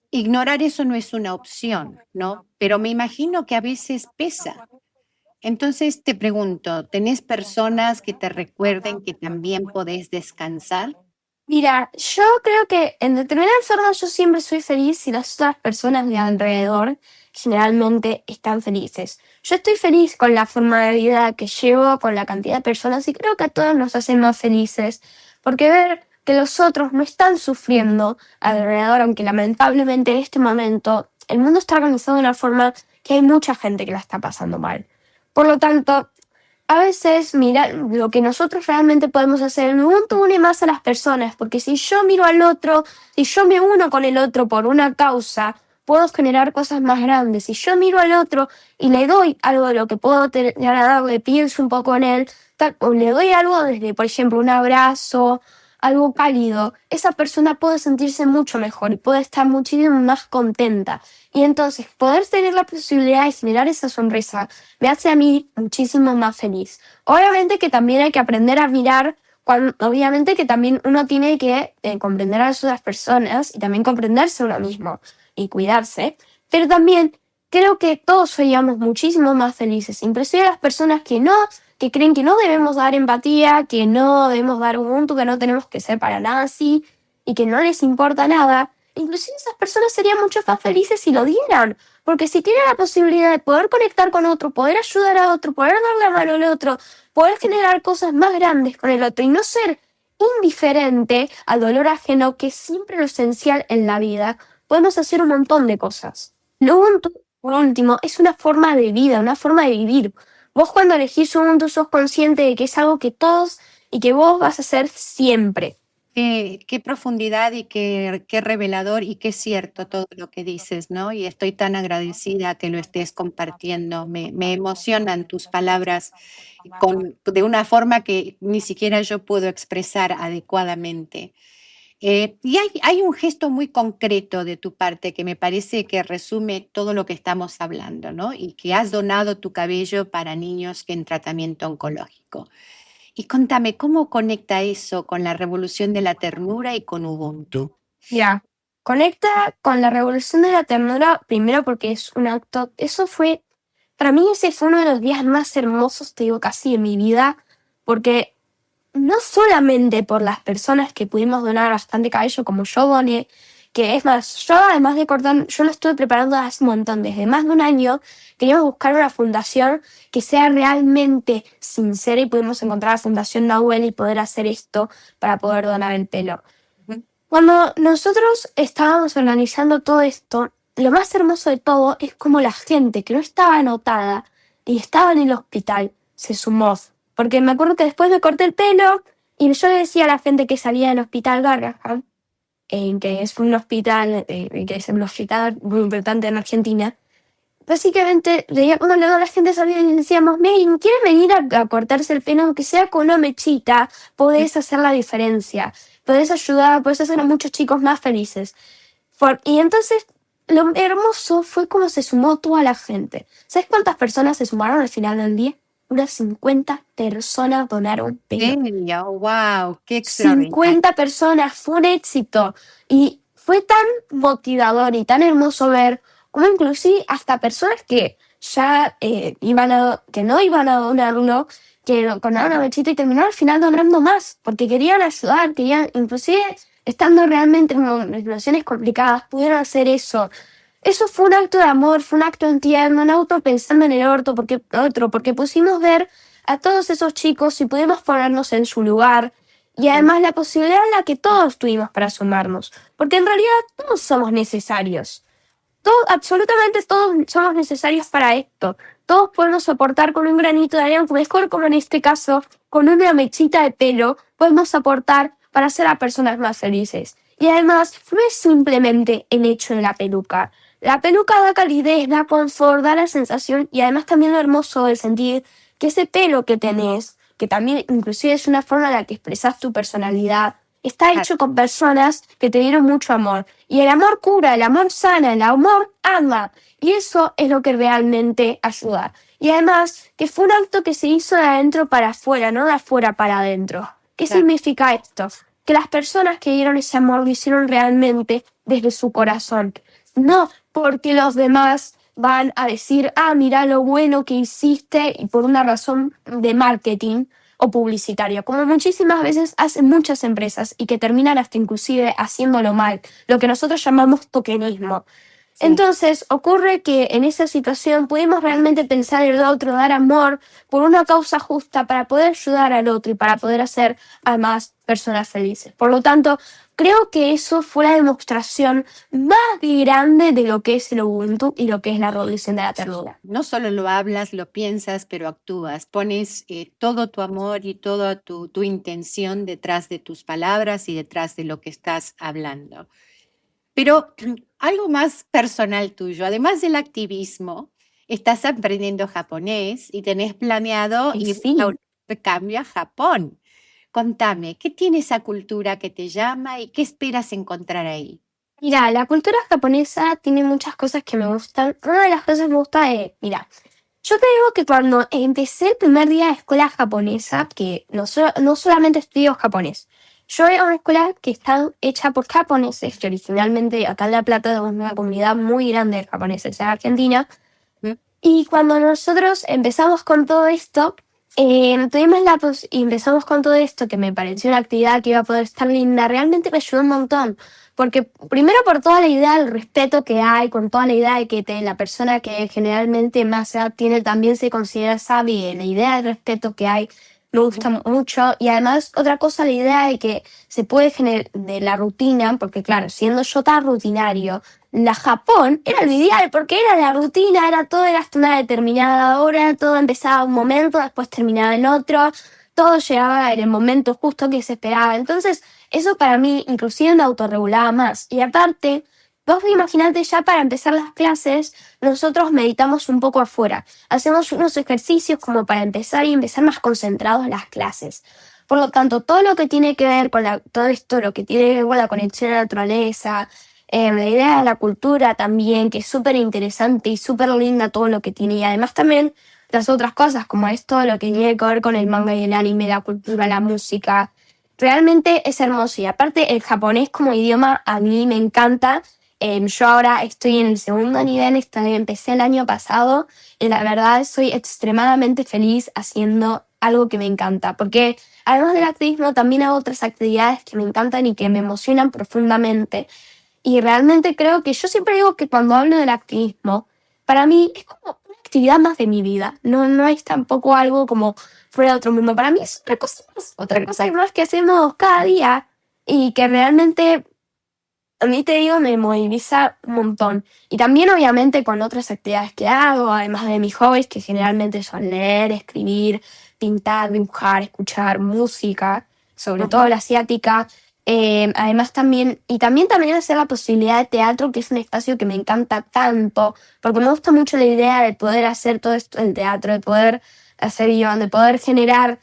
ignorar eso no es una opción, ¿no? Pero me imagino que a veces pesa. Entonces te pregunto, ¿tenés personas que te recuerden que también podés descansar? Mira, yo creo que en determinadas formas yo siempre soy feliz si las otras personas de alrededor generalmente están felices. Yo estoy feliz con la forma de vida que llevo, con la cantidad de personas y creo que a todos nos hacen más felices porque ver que los otros no están sufriendo alrededor, aunque lamentablemente en este momento el mundo está organizado de una forma que hay mucha gente que la está pasando mal. Por lo tanto, a veces, mira, lo que nosotros realmente podemos hacer, el Ubuntu une más a las personas, porque si yo miro al otro, si yo me uno con el otro por una causa, puedo generar cosas más grandes. Si yo miro al otro y le doy algo de lo que puedo tener a darle, pienso un poco en él, o le doy algo desde, por ejemplo, un abrazo, algo cálido, esa persona puede sentirse mucho mejor y puede estar muchísimo más contenta. Y entonces, poder tener la posibilidad de generar esa sonrisa me hace a mí muchísimo más feliz. Obviamente que también hay que aprender a mirar, obviamente que también uno tiene que comprender a las otras personas y también comprenderse a uno mismo y cuidarse, pero también creo que todos seríamos muchísimo más felices, inclusive las personas que creen que no debemos dar empatía, que no debemos dar Ubuntu, que no tenemos que ser para nada así y que no les importa nada. Inclusive esas personas serían mucho más felices si lo dieran, porque si tienen la posibilidad de poder conectar con otro, poder ayudar a otro, poder dar la mano al otro, poder generar cosas más grandes con el otro y no ser indiferente al dolor ajeno, que es siempre lo esencial en la vida, podemos hacer un montón de cosas. Lo Ubuntu, por último, es una forma de vida, una forma de vivir. Vos cuando elegís Ubuntu sos consciente de que es algo que todos y que vos vas a hacer siempre. Qué profundidad y qué revelador y qué cierto todo lo que dices, ¿no? Y estoy tan agradecida que lo estés compartiendo. Me emocionan tus palabras de una forma que ni siquiera yo puedo expresar adecuadamente. Y hay un gesto muy concreto de tu parte que me parece que resume todo lo que estamos hablando, ¿no? Y que has donado tu cabello para niños que en tratamiento oncológico. Y contame, ¿cómo conecta eso con la revolución de la ternura y con Ubuntu? Mira, conecta con la revolución de la ternura, primero porque es un acto, para mí ese fue uno de los días más hermosos, te digo, casi en mi vida, porque no solamente por las personas que pudimos donar bastante cabello como yo doné, que es más, yo además de cortar, yo lo estuve preparando hace un montón, desde más de un año, queríamos buscar una fundación que sea realmente sincera y pudimos encontrar la Fundación Nahuel y poder hacer esto para poder donar el pelo. Cuando nosotros estábamos organizando todo esto, lo más hermoso de todo es como la gente que no estaba anotada y estaba en el hospital se sumó. Porque me acuerdo que después me corté el pelo y yo le decía a la gente que salía del hospital Garrahan, que es un hospital, muy importante en Argentina. Básicamente, veía cuando luego la gente salía y le decíamos, miren, ¿quieren venir a cortarse el pelo? Aunque sea con una mechita, podés hacer la diferencia. Podés ayudar, podés hacer a muchos chicos más felices. Y entonces, lo hermoso fue cómo se sumó toda la gente. ¿Sabes cuántas personas se sumaron al final del día? Unas 50 personas donaron pelo. Genio, wow, qué extraordinario. 50 personas, fue un éxito. Y fue tan motivador y tan hermoso ver cómo inclusive hasta personas que ya que no iban a donarlo, que donaron una mechita y terminaron al final donando más, porque querían ayudar, inclusive estando realmente en situaciones complicadas, pudieron hacer eso. Eso fue un acto de amor, fue un acto en tierno, un acto pensando en el porque pusimos ver a todos esos chicos y pudimos ponernos en su lugar. Y además la posibilidad en la que todos tuvimos para sumarnos. Porque en realidad todos somos necesarios. Absolutamente todos somos necesarios para esto. Todos podemos soportar con un granito de arena, mejor como en este caso, con una mechita de pelo, podemos aportar para hacer a personas más felices. Y además, no es simplemente el hecho de la peluca. La peluca da calidez, da confort, da la sensación y además también lo hermoso de sentir que ese pelo que tenés, que también inclusive es una forma en la que expresas tu personalidad, está Claro, hecho con personas que te dieron mucho amor. Y el amor cura, el amor sana, el amor ama. Y eso es lo que realmente ayuda. Y además, que fue un acto que se hizo de adentro para afuera, no de afuera para adentro. ¿Qué claro, significa esto? Que las personas que dieron ese amor lo hicieron realmente desde su corazón. No porque los demás van a decir, ah, mira lo bueno que hiciste y por una razón de marketing o publicitario, como muchísimas veces hacen muchas empresas y que terminan hasta inclusive haciéndolo mal, lo que nosotros llamamos tokenismo. sí. Entonces ocurre que en esa situación pudimos realmente pensar en el otro, dar amor por una causa justa para poder ayudar al otro y para poder hacer a más personas felices. Por lo tanto, creo que eso fue la demostración más grande de lo que es el Ubuntu y lo que es la revolución de la ternura. No solo lo hablas, lo piensas, pero actúas. Pones todo tu amor y toda tu intención detrás de tus palabras y detrás de lo que estás hablando. Pero algo más personal tuyo, además del activismo, estás aprendiendo japonés y tenés planeado Y ir a un sí, cambio a Japón. Contame, ¿qué tiene esa cultura que te llama y qué esperas encontrar ahí? mira, la cultura japonesa tiene muchas cosas que me gustan. Una de las cosas que me gusta es, mira, yo te digo que cuando empecé el primer día de escuela japonesa, que no solamente estudio japonés, yo era una escuela que está hecha por japoneses, que originalmente acá en La Plata tenemos una comunidad muy grande de japoneses en Argentina, ¿Mm? y cuando nosotros empezamos con todo esto, y empezamos con todo esto, que me pareció una actividad que iba a poder estar linda, realmente me ayudó un montón. Porque primero por toda la idea del respeto que hay, con toda la idea de que la persona que generalmente más edad tiene también se considera sabia, la idea del respeto que hay me gusta mucho. Y además otra cosa, la idea de que se puede generar de la rutina, porque claro, siendo yo tan rutinario, la Japón era el ideal porque era la rutina, era todo era hasta una determinada hora, todo empezaba un momento, después terminaba en otro, todo llegaba en el momento justo que se esperaba. Entonces, eso para mí inclusive me autorregulaba más. Y aparte, vos imaginate ya para empezar las clases, nosotros meditamos un poco afuera, hacemos unos ejercicios como para empezar y empezar más concentrados en las clases. Por lo tanto, todo lo que tiene que ver con todo esto, lo que tiene que ver con la conexión a la naturaleza, la idea de la cultura también, que es súper interesante y súper linda todo lo que tiene. Y además también las otras cosas, como es todo lo que tiene que ver con el manga y el anime, la cultura, la música. Realmente es hermoso. Y aparte el japonés como idioma a mí me encanta. Yo ahora estoy en el segundo nivel, empecé el año pasado y la verdad soy extremadamente feliz haciendo algo que me encanta. Porque además del activismo también hago otras actividades que me encantan y que me emocionan profundamente. Y realmente creo que yo siempre digo que cuando hablo del activismo, para mí es como una actividad más de mi vida. No, no es tampoco algo como fuera de otro mundo. Para mí es otra cosa más que hacemos cada día y que realmente a mí te digo me moviliza un montón. Y también obviamente con otras actividades que hago, además de mis hobbies, que generalmente son leer, escribir, pintar, dibujar, escuchar música, sobre todo Ujú. la asiática. Además también hacer la posibilidad de teatro, que es un espacio que me encanta tanto, porque me gusta mucho la idea de poder hacer todo esto del teatro, de poder hacer guión, de poder generar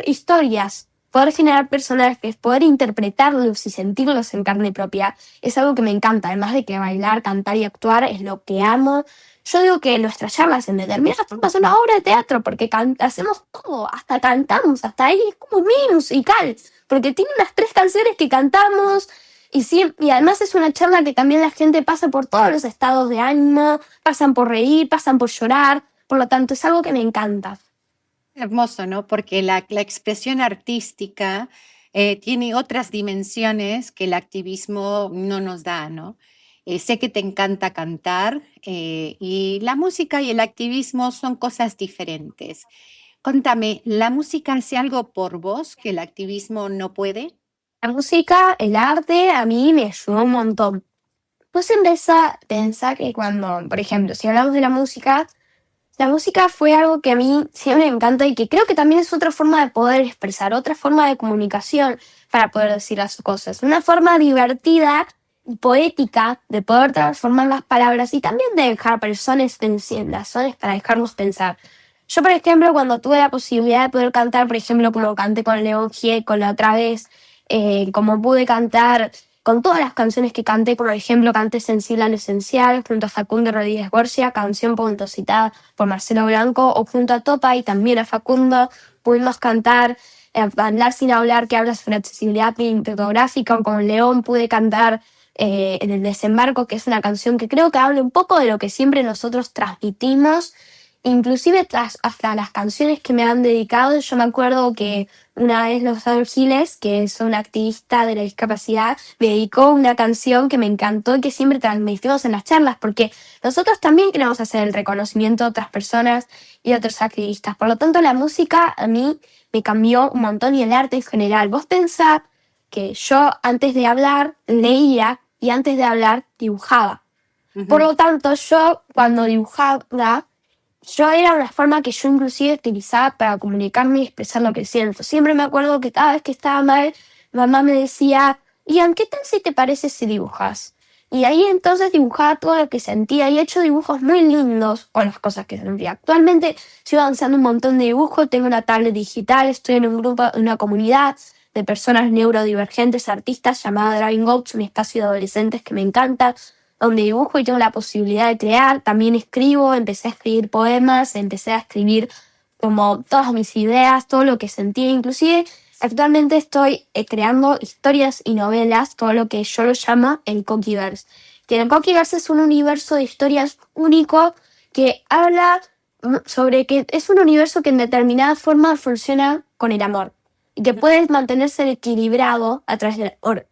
historias, poder generar personajes, poder interpretarlos y sentirlos en carne propia, es algo que me encanta. Además de que bailar, cantar y actuar es lo que amo. Yo digo que nuestras charlas en determinadas formas son una obra de teatro, porque hacemos todo, hasta cantamos, hasta ahí es como muy musical, porque tiene unas 3 canciones que cantamos. Y además es una charla que también la gente pasa por todos los estados de ánimo, pasan por reír, pasan por llorar, por lo tanto es algo que me encanta. Hermoso, ¿no? Porque la expresión artística tiene otras dimensiones que el activismo no nos da, ¿no? Sé que te encanta cantar y la música y el activismo son cosas diferentes. Contame, ¿la música hace algo por vos que el activismo no puede? La música, el arte, a mí me ayudó un montón. Vos empezás a pensar que cuando, por ejemplo, si hablamos de la música fue algo que a mí siempre me encanta y que creo que también es otra forma de poder expresar, otra forma de comunicación para poder decir las cosas. Una forma divertida y poética de poder transformar las palabras y también de dejar personas razones para dejarnos pensar. Yo, por ejemplo, cuando tuve la posibilidad de poder cantar, por ejemplo, como canté con León Gieco la otra vez, como pude cantar con todas las canciones que canté, por ejemplo, canté Sensible al Esencial junto a Facundo Rodríguez Gorcia, canción punto citada por Marcelo Blanco, o junto a Topa y también a Facundo, pudimos cantar Hablar sin hablar, que habla sobre accesibilidad cinematográfica, o con León pude cantar en El Desembarco, que es una canción que creo que habla un poco de lo que siempre nosotros transmitimos, inclusive hasta las canciones que me han dedicado. Yo me acuerdo que una vez Los Ángeles, que es un activista de la discapacidad, me dedicó una canción que me encantó y que siempre transmitimos en las charlas, porque nosotros también queremos hacer el reconocimiento de otras personas y de otros activistas. Por lo tanto, la música a mí me cambió un montón y el arte en general. Vos pensás que yo antes de hablar leía y antes de hablar dibujaba. Por lo tanto, yo cuando dibujaba, yo era una forma que yo inclusive utilizaba para comunicarme y expresar lo que siento. Siempre me acuerdo que cada vez que estaba mal, mamá me decía, Ian, ¿qué tal si te parece si dibujas? Y ahí entonces dibujaba todo lo que sentía y he hecho dibujos muy lindos con las cosas que sentía. Actualmente sigo avanzando un montón de dibujos, tengo una tablet digital, estoy en un grupo, en una comunidad de personas neurodivergentes, artistas llamada Driving Goats, un espacio de adolescentes que me encanta, donde dibujo y tengo la posibilidad de crear. También escribo, empecé a escribir poemas, empecé a escribir como todas mis ideas, todo lo que sentía. Inclusive actualmente estoy creando historias y novelas, todo lo que yo lo llamo el Coquiverse. Que el Coquiverse es un universo de historias único que habla sobre que es un universo que en determinada forma funciona con el amor y que puede mantenerse equilibrado a través del amor.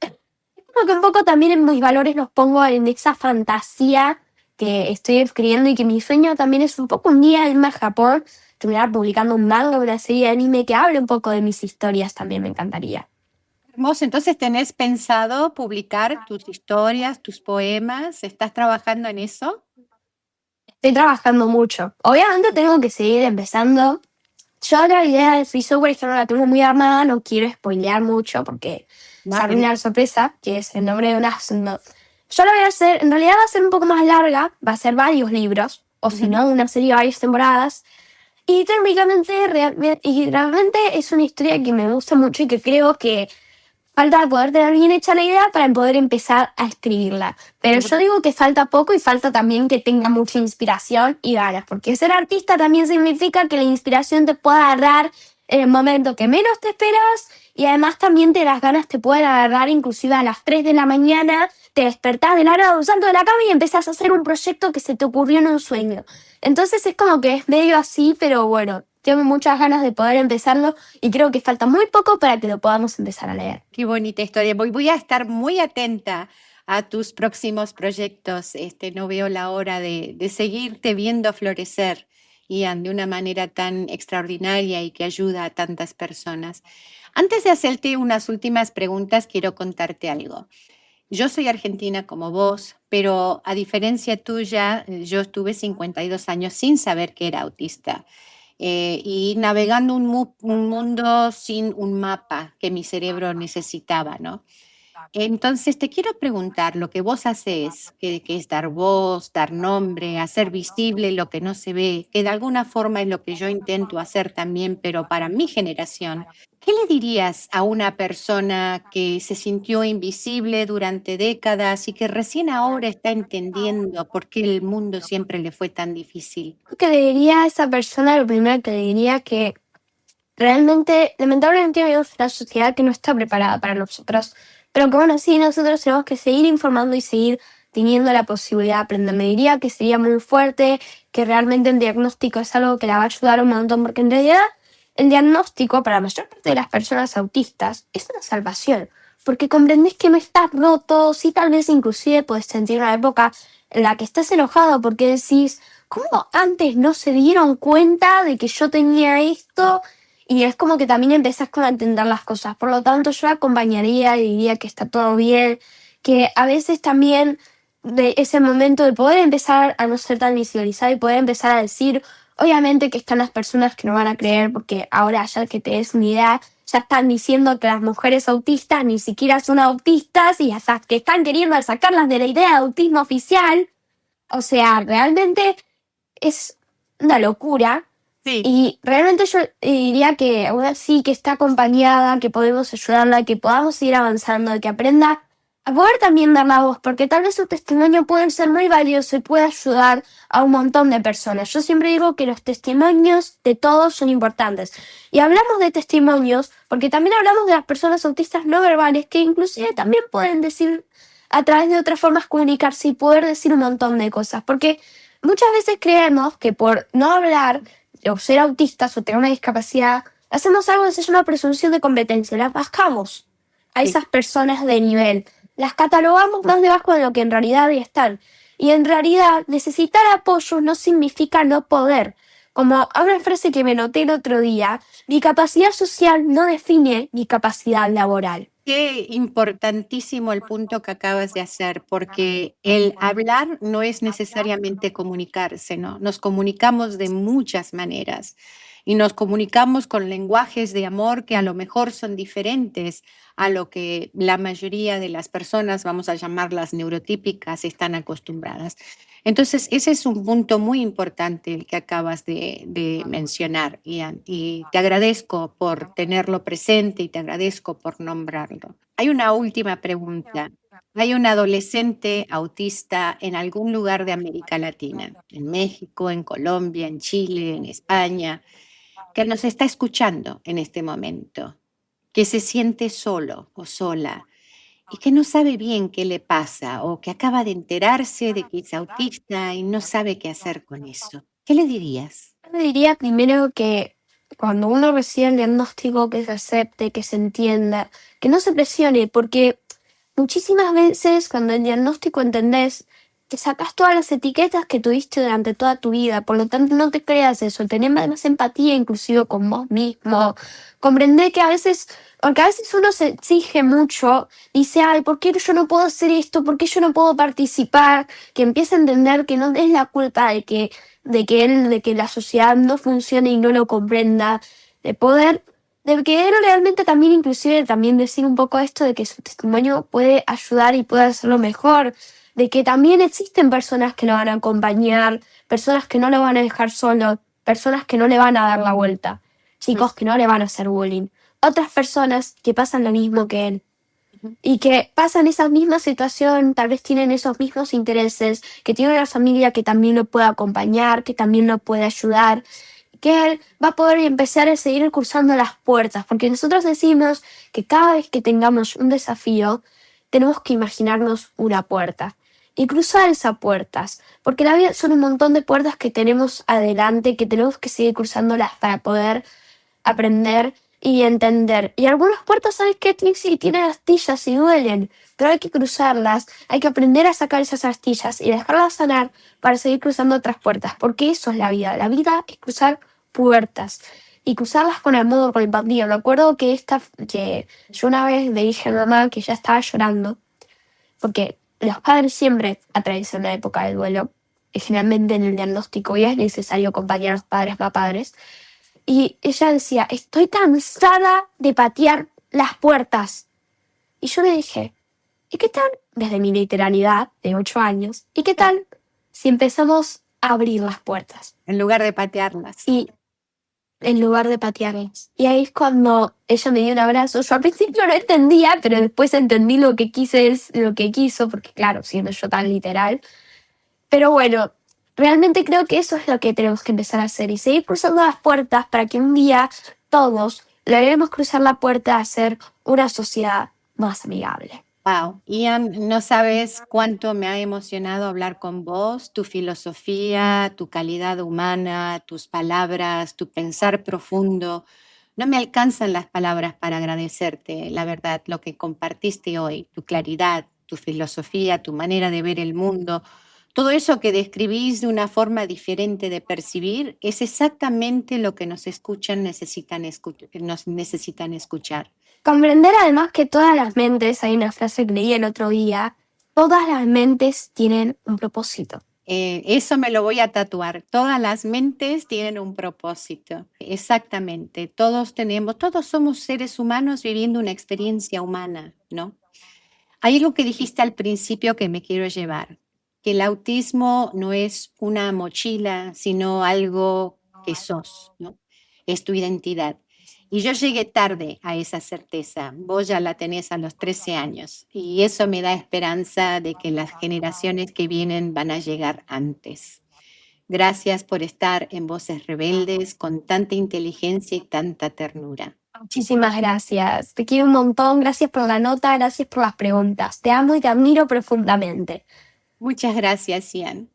Como que un poco también en mis valores los pongo en esa fantasía que estoy escribiendo y que mi sueño también es un poco un día irme a Japón, terminar publicando un manga o una serie de anime que hable un poco de mis historias también me encantaría. Hermoso, entonces tenés pensado publicar tus historias, tus poemas, ¿estás trabajando en eso? Estoy trabajando mucho. Obviamente tengo que seguir empezando. Yo la idea de Free Software no la tengo muy armada, no quiero spoilear mucho porque se arruina la sorpresa, que es el nombre de una... No. Yo lo voy a hacer, en realidad va a ser un poco más larga, va a ser varios libros, o si no, una serie de varias temporadas. Y realmente es una historia que me gusta mucho y que creo que falta poder tener bien hecha la idea para poder empezar a escribirla. Pero yo digo que falta poco y falta también que tenga mucha inspiración y ganas, porque ser artista también significa que la inspiración te pueda agarrar en el momento que menos te esperas y además también las ganas te pueden agarrar inclusive a las 3 de la mañana, te despertás de la nada, un salto de la cama y empezás a hacer un proyecto que se te ocurrió en un sueño. Entonces es como que es medio así, pero bueno, tengo muchas ganas de poder empezarlo y creo que falta muy poco para que lo podamos empezar a leer. Qué bonita historia. Voy a estar muy atenta a tus próximos proyectos. No veo la hora de seguirte viendo florecer, Ian, de una manera tan extraordinaria y que ayuda a tantas personas. Antes de hacerte unas últimas preguntas, quiero contarte algo. Yo soy argentina como vos, pero a diferencia tuya, yo estuve 52 años sin saber que era autista. Y navegando un mundo sin un mapa que mi cerebro necesitaba, ¿no? Entonces te quiero preguntar, lo que vos haces, que es dar voz, dar nombre, hacer visible lo que no se ve, que de alguna forma es lo que yo intento hacer también, pero para mi generación, ¿qué le dirías a una persona que se sintió invisible durante décadas y que recién ahora está entendiendo por qué el mundo siempre le fue tan difícil? Que le diría a esa persona, lo primero que le diría que realmente, lamentablemente vivimos en una sociedad que no está preparada para nosotros, pero que bueno, sí, nosotros tenemos que seguir informando y seguir teniendo la posibilidad de aprender. Me diría que sería muy fuerte, que realmente el diagnóstico es algo que la va a ayudar un montón, porque en realidad el diagnóstico para la mayor parte de las personas autistas es una salvación, porque comprendés que no estás roto, sí tal vez inclusive puedes sentir una época en la que estás enojado porque decís, ¿cómo antes no se dieron cuenta de que yo tenía esto? Y es como que también empezás a entender las cosas. Por lo tanto, yo la acompañaría y diría que está todo bien, que a veces también de ese momento de poder empezar a no ser tan visualizado y poder empezar a decir, obviamente que están las personas que no van a creer, porque ahora ya que te des una idea, ya están diciendo que las mujeres autistas ni siquiera son autistas y hasta que están queriendo sacarlas de la idea de autismo oficial. O sea, realmente es una locura. Sí. Y realmente yo diría que aún así que está acompañada, que podemos ayudarla, que podamos seguir avanzando, que aprenda a poder también dar la voz, porque tal vez su testimonio puede ser muy valioso y puede ayudar a un montón de personas. Yo siempre digo que los testimonios de todos son importantes. Y hablamos de testimonios porque también hablamos de las personas autistas no verbales, que inclusive también pueden decir a través de otras formas comunicarse y poder decir un montón de cosas. Porque muchas veces creemos que por no hablar o ser autistas o tener una discapacidad, hacemos algo que se llama presunción de competencia, las bajamos a Sí. esas personas de nivel, las catalogamos más debajo de lo que en realidad están. Y en realidad necesitar apoyo no significa no poder. Como una frase que me noté el otro día, mi capacidad social no define mi capacidad laboral. Qué importantísimo el punto que acabas de hacer, porque el hablar no es necesariamente comunicarse, ¿no? Nos comunicamos de muchas maneras y nos comunicamos con lenguajes de amor que a lo mejor son diferentes a lo que la mayoría de las personas, vamos a llamarlas neurotípicas, están acostumbradas. Entonces, ese es un punto muy importante el que acabas de mencionar, Ian, y te agradezco por tenerlo presente y te agradezco por nombrarlo. Hay una última pregunta. Hay un adolescente autista en algún lugar de América Latina, en México, en Colombia, en Chile, en España, que nos está escuchando en este momento, que se siente solo o sola y que no sabe bien qué le pasa o que acaba de enterarse de que es autista y no sabe qué hacer con eso. ¿Qué le dirías? Yo diría primero que cuando uno recibe el diagnóstico, que se acepte, que se entienda, que no se presione, porque muchísimas veces cuando el diagnóstico entendés, te sacas todas las etiquetas que tuviste durante toda tu vida, por lo tanto no te creas eso, tener más empatía inclusive con vos mismo, comprender que a veces, porque a veces uno se exige mucho, dice, ay, ¿por qué yo no puedo hacer esto? ¿Por qué yo no puedo participar? Que empieza a entender que no es la culpa de que la sociedad no funcione y no lo comprenda, de que él realmente también inclusive también decir un poco esto de que su testimonio puede ayudar y puede hacerlo mejor, de que también existen personas que lo van a acompañar, personas que no lo van a dejar solo, personas que no le van a dar la vuelta, chicos que no le van a hacer bullying, otras personas que pasan lo mismo que él y que pasan esa misma situación, tal vez tienen esos mismos intereses, que tienen una familia que también lo puede acompañar, que también lo puede ayudar, que él va a poder empezar a seguir cruzando las puertas, porque nosotros decimos que cada vez que tengamos un desafío, tenemos que imaginarnos una puerta y cruzar esas puertas, porque la vida son un montón de puertas que tenemos adelante, que tenemos que seguir cruzándolas para poder aprender y entender. Y algunas puertas, ¿sabes qué, Trixie? Tienen astillas y duelen, pero hay que cruzarlas, hay que aprender a sacar esas astillas y dejarlas sanar para seguir cruzando otras puertas, porque eso es la vida. La vida es cruzar puertas y cruzarlas con amor, con empatía. Me acuerdo que yo una vez le dije a mi mamá que ya estaba llorando, porque los padres siempre atraviesan una época de duelo, y generalmente en el diagnóstico ya es necesario acompañar a los padres más padres. Y ella decía, estoy cansada de patear las puertas. Y yo le dije, ¿y qué tal, desde mi literalidad de 8 años, ¿y qué tal si empezamos a abrir las puertas? En lugar de patearlas. Y en lugar de patearlas. Y ahí es cuando ella me dio un abrazo. Yo al principio no entendía, pero después entendí lo que quiso, porque claro, siendo yo tan literal. Pero bueno, realmente creo que eso es lo que tenemos que empezar a hacer y seguir cruzando las puertas para que un día todos logremos cruzar la puerta a ser una sociedad más amigable. Wow, Ian, no sabes cuánto me ha emocionado hablar con vos, tu filosofía, tu calidad humana, tus palabras, tu pensar profundo. No me alcanzan las palabras para agradecerte, la verdad, lo que compartiste hoy, tu claridad, tu filosofía, tu manera de ver el mundo. Todo eso que describís de una forma diferente de percibir es exactamente lo que nos escuchan, nos necesitan escuchar. Comprender además que todas las mentes, hay una frase que leí el otro día, Todas las mentes tienen un propósito. Eso me lo voy a tatuar. Todas las mentes tienen un propósito. Exactamente. Todos somos seres humanos viviendo una experiencia humana, ¿no? Hay algo que dijiste al principio que me quiero llevar, que el autismo no es una mochila, sino algo que sos, ¿no? Es tu identidad. Y yo llegué tarde a esa certeza. Vos ya la tenés a los 13 años y eso me da esperanza de que las generaciones que vienen van a llegar antes. Gracias por estar en Voces Rebeldes con tanta inteligencia y tanta ternura. Muchísimas gracias. Te quiero un montón. Gracias por la nota, gracias por las preguntas. Te amo y te admiro profundamente. Muchas gracias, Ian.